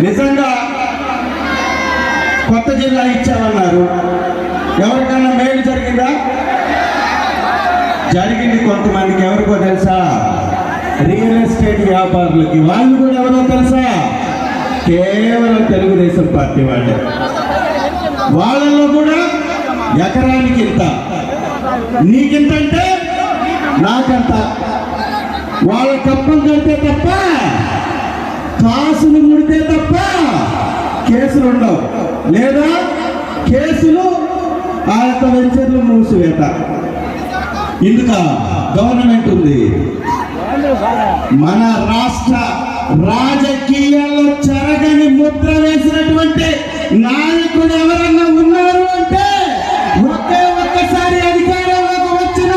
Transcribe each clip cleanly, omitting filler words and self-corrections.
నిజంగా కొత్త జిల్లా ఇచ్చామన్నారు. ఎవరికన్నా మేలు జరిగిందా? జరిగింది కొంతమందికి. ఎవరికో తెలుసా? రియల్ ఎస్టేట్ వ్యాపారులకి. వాళ్ళు కూడా ఎవరో తెలుసా? కేవలం తెలుగుదేశం పార్టీ వాళ్ళే. వాళ్ళలో కూడా ఎకరానికి ఇంత, నీకింతంటే నాకంత. వాళ్ళ కప్పం కడితే తప్ప, కాసులు ముడితే తప్ప కేసులు ఉండవు. లేదా కేసులు ఆ యొక్క వెంచర్లు మూసివేత. ఇందుక గవర్నమెంట్ ఉంది. మన రాష్ట్ర రాజకీయాల్లో చెరగని ముద్ర వేసినటువంటి నాయకుడు ఎవరన్నా ఉన్నారు అంటే ఒకే ఒక్కసారి అధికారంలోకి వచ్చిన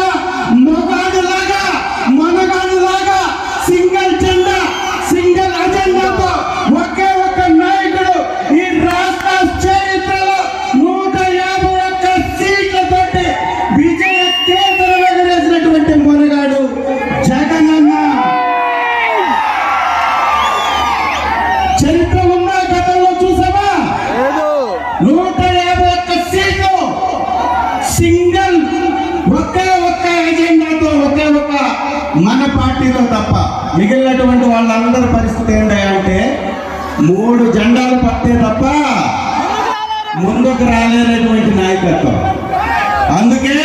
మొగాడులాగా మనగాడులాగా సింగిల్ జెండా సింగిల్ అజెండాతో ఒకే ఒక్క నాయకుడు ఈ రాష్ట్ర చరిత్రలో 151 సీట్లతోటి విజయ కేంద్రం ఎగరేసినటువంటి మొనగాడు జగనన్న. చరిత్ర ఉన్న గతంలో చూసావా? 151 సీట్లు సింగిల్, ఒకే ఒక్క ఎజెండాతో, ఒకే ఒక్క మన పార్టీలో తప్ప. మిగిలినటువంటి వాళ్ళందరి పరిస్థితి ఏంటంటే 3 జెండాలు పట్టే తప్ప ముందుకు రాలేనటువంటి నాయకత్వం. అందుకే